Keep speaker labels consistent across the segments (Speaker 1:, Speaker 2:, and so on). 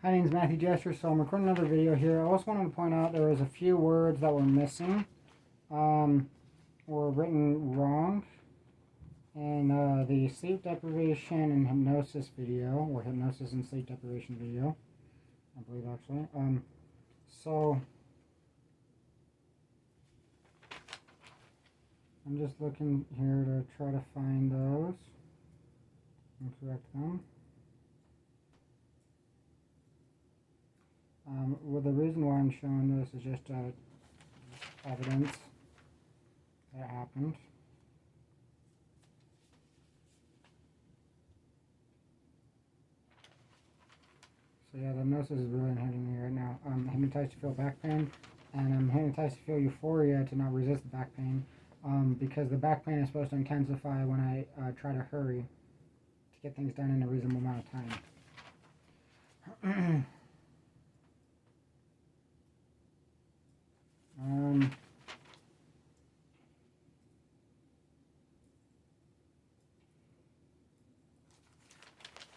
Speaker 1: Hi, my name is Matthew Jester, so I'm recording another video here. I also wanted to point out there was a few words that were missing, or written wrong in the sleep deprivation and hypnosis video, or hypnosis and sleep deprivation video, I believe actually. So I'm just looking here to try to find those and correct them. Well, the reason why I'm showing this is just evidence that it happened. So yeah, the hypnosis is really hitting me right now. I'm hypnotized to feel back pain, and I'm hypnotized to feel euphoria to not resist the back pain, because the back pain is supposed to intensify when I try to hurry to get things done in a reasonable amount of time.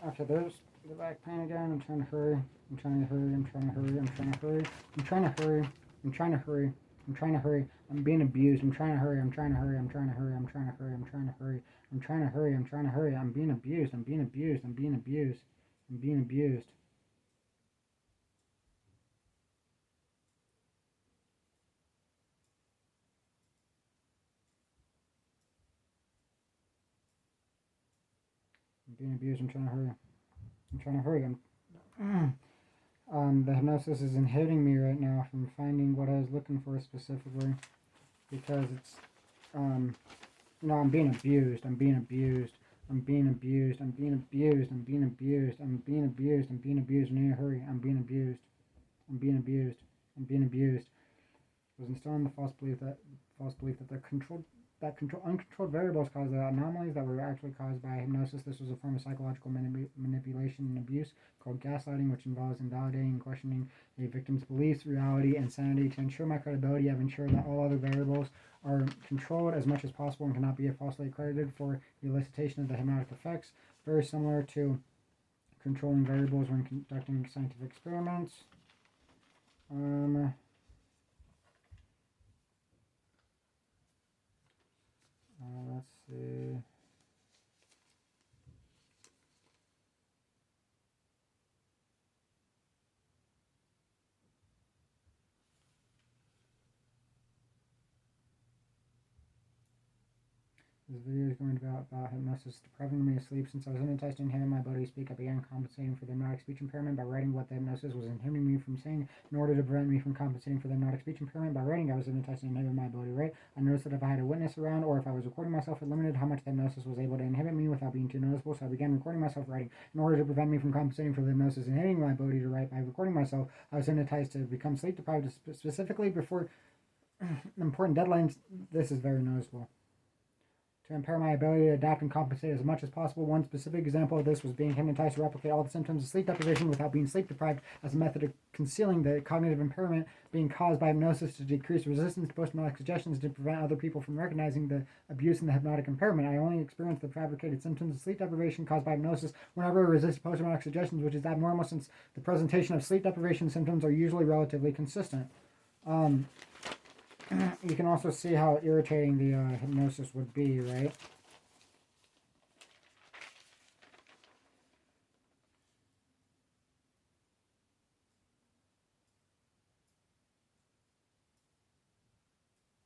Speaker 1: Okay, there's the back pain again. I'm trying to hurry. I'm trying to hurry. I'm trying to hurry. I'm trying to hurry. I'm trying to hurry. I'm trying to hurry. I'm trying to hurry. I'm being abused. I'm trying to hurry. I'm trying to hurry. I'm trying to hurry. I'm trying to hurry. I'm trying to hurry. I'm trying to hurry. I'm trying to hurry. I'm being abused. I'm being abused. I'm being abused. I'm being abused. I'm being abused. I'm trying to hurry. I'm trying to hurry. The hypnosis is inhibiting me right now from finding what I was looking for specifically, because it's, I'm being abused. I'm being abused. I'm being abused. I'm being abused. I'm being abused. I'm being abused. I'm being abused. I need to hurry. I'm being abused. I'm being abused. I'm being abused. I was instilling the false belief that uncontrolled variables cause the anomalies that were actually caused by hypnosis. This was a form of psychological manipulation and abuse called gaslighting, which involves invalidating and questioning a victim's beliefs, reality, and sanity. To ensure my credibility, I've ensured that all other variables are controlled as much as possible and cannot be falsely accredited for the elicitation of the hypnotic effects. Very similar to controlling variables when conducting scientific experiments. Let's see. This video is going to be about hypnosis depriving me of sleep. Since I was hypnotized to inhibit my ability to speak, I began compensating for the hypnotic speech impairment by writing what the hypnosis was inhibiting me from saying in order to prevent me from compensating for the hypnotic speech impairment. By writing, I was hypnotized to inhibit my ability to write. I noticed that if I had a witness around or if I was recording myself, it limited how much the hypnosis was able to inhibit me without being too noticeable, so I began recording myself writing. In order to prevent me from compensating for the hypnosis inhibiting my ability to write by recording myself, I was hypnotized to become sleep deprived, specifically before important deadlines. This is very noticeable. To impair my ability to adapt and compensate as much as possible. One specific example of this was being hypnotized to replicate all the symptoms of sleep deprivation without being sleep deprived as a method of concealing the cognitive impairment being caused by hypnosis, to decrease resistance to post-hypnotic suggestions, to prevent other people from recognizing the abuse and the hypnotic impairment. I only experienced the fabricated symptoms of sleep deprivation caused by hypnosis whenever I resist post-hypnotic suggestions, which is abnormal since the presentation of sleep deprivation symptoms are usually relatively consistent. You can also see how irritating the hypnosis would be, right?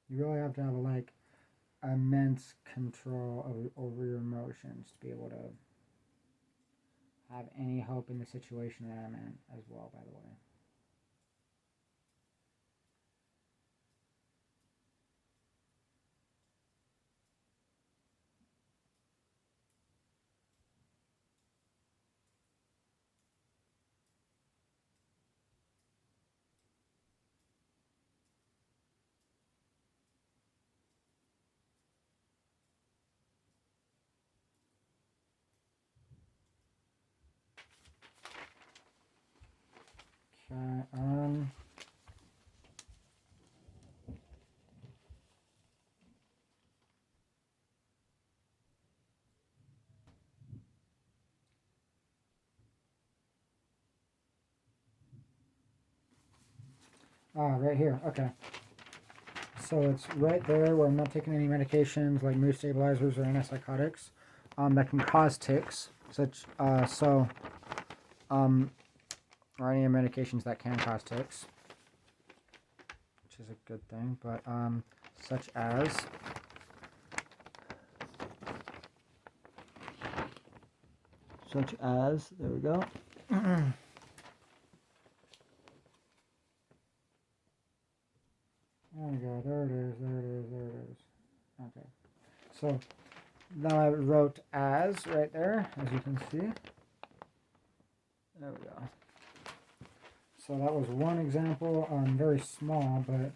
Speaker 1: You really have to have immense control over your emotions to be able to have any hope in the situation that I'm in as well, by the way. Okay, Ah, right here. Okay. So it's right there where I'm not taking any medications like mood stabilizers or antipsychotics that can cause tics, such or any medications that can cause tics, which is a good thing. But such as there we go. There we go. There it is. There it is. There it is. Okay. So now I wrote as right there, as you can see. There we go. So that was one example, very small, but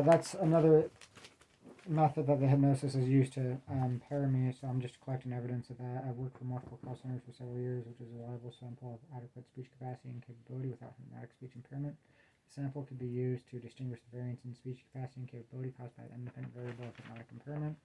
Speaker 1: that's another method that the hypnosis is used to pair me. So I'm just collecting evidence of that. I've worked for multiple call centers for several years, which is a reliable sample of adequate speech capacity and capability without hypnotic speech impairment. The sample could be used to distinguish the variance in speech capacity and capability caused by the independent variable of hypnotic impairment.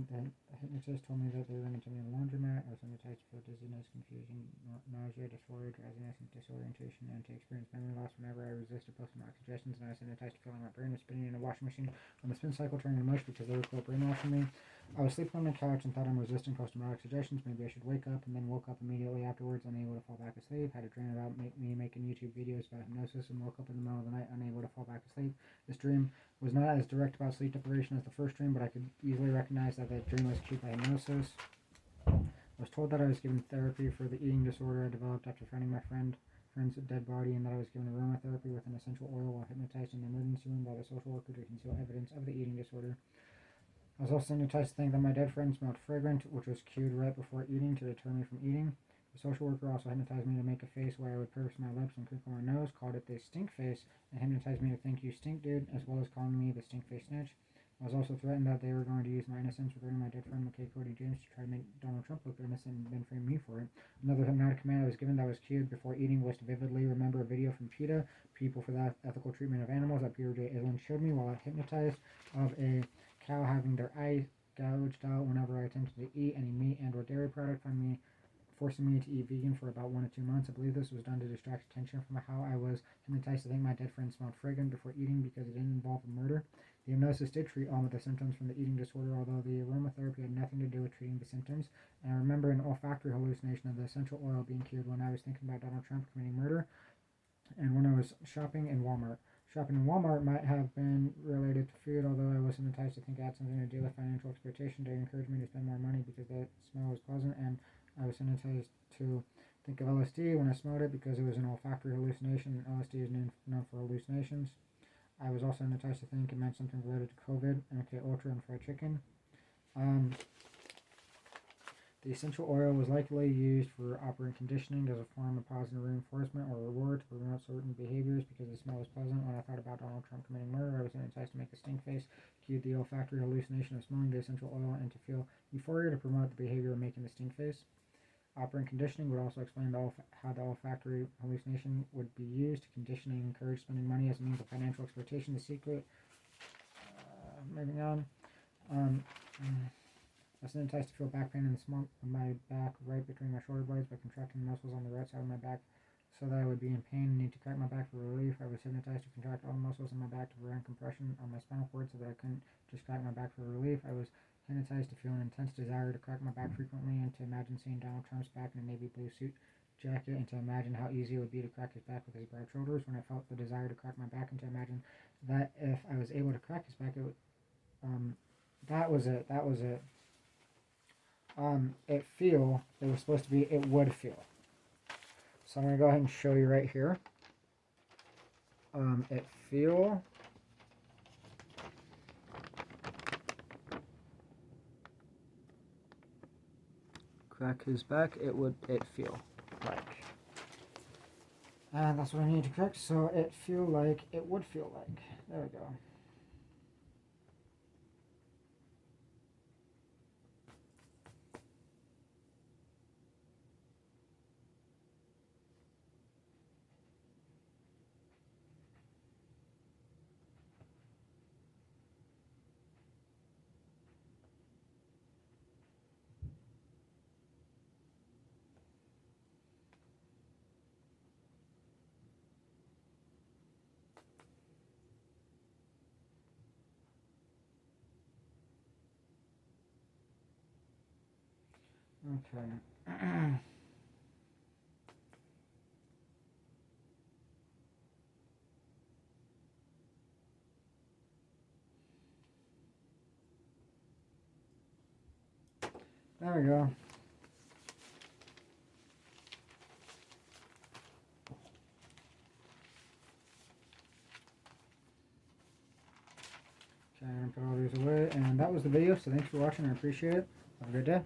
Speaker 1: The hypnotist told me that they were going to take me to a laundromat. I was hypnotized to feel dizziness, confusion, nausea, dysphoria, drowsiness, and disorientation, and to experience memory loss whenever I resisted post-traumatic suggestions. And I was hypnotized to feeling my brain was spinning in a washing machine on the spin cycle, turning to mush because they were quote brainwashing me. I was sleeping on the couch and thought I'm resisting post-traumatic suggestions. Maybe I should wake up, and then woke up immediately afterwards, unable to fall back asleep. Had a dream about me making YouTube videos about hypnosis, and woke up in the middle of the night unable to fall back asleep. This dream was not as direct about sleep deprivation as the first dream, but I could easily recognize that the dream was cued by hypnosis. I was told that I was given therapy for the eating disorder I developed after finding my friend's dead body, and that I was given aromatherapy with an essential oil while hypnotized in the emergency room by the social worker to conceal evidence of the eating disorder. I was also hypnotized to think that my dead friend smelled fragrant, which was cued right before eating to deter me from eating. The social worker also hypnotized me to make a face where I would purse my lips and crinkle my nose, called it the stink face, and hypnotized me to think you stink dude, as well as calling me the stink face snitch. I was also threatened that they were going to use my innocence regarding my dead friend McKay Cody James to try to make Donald Trump look innocent and then frame me for it. Another hypnotic command I was given that was cued before eating was to vividly remember a video from PETA, People for the Ethical Treatment of Animals, that Peter J. Island showed me while I hypnotized, of a cow having their eyes gouged out whenever I attempted to eat any meat and or dairy product, forcing me to eat vegan for about 1 to 2 months. I believe this was done to distract attention from how I was hypnotized to think my dead friend smelled fragrant before eating because it didn't involve a murder. The hypnosis did treat all of the symptoms from the eating disorder, although the aromatherapy had nothing to do with treating the symptoms. And I remember an olfactory hallucination of the essential oil being cured when I was thinking about Donald Trump committing murder, and when I was shopping in Walmart. Shopping in Walmart might have been related to food, although I was hypnotized to think it had something to do with financial exploitation to encourage me to spend more money because the smell was pleasant, and I was hypnotized to think of LSD when I smelled it because it was an olfactory hallucination, and LSD is known for hallucinations. I was also hypnotized to think it meant something related to COVID, MK Ultra, and fried chicken. Um, The essential oil was likely used for operant conditioning as a form of positive reinforcement or reward to promote certain behaviors because the smell was pleasant. When I thought about Donald Trump committing murder, I was hypnotized to make a stink face, cued the olfactory hallucination of smelling the essential oil, and to feel euphoria to promote the behavior of making the stink face. Operant conditioning would also explain how the olfactory hallucination would be used. Conditioning encouraged spending money as a means of financial exploitation. The secret. Moving on. Um, I was hypnotized to feel back pain in the small of my back right between my shoulder blades by contracting the muscles on the right side of my back so that I would be in pain and need to crack my back for relief. I was hypnotized to contract all the muscles in my back to prevent compression on my spinal cord so that I couldn't just crack my back for relief. I was hypnotized to feel an intense desire to crack my back frequently and to imagine seeing Donald Trump's back in a navy blue suit jacket and to imagine how easy it would be to crack his back with his broad shoulders. When I felt the desire to crack my back and to imagine that if I was able to crack his back, it would, that was it. That was it. It was supposed to be, it would feel. So I'm going to go ahead and show you right here. It feel. Crack his back, it feel like. And that's what I need to correct, so it feel like, it would feel like. There we go. Okay. There we go. Okay, I'm gonna put all these away, and that was the video, so thanks for watching, I appreciate it. Have a good day.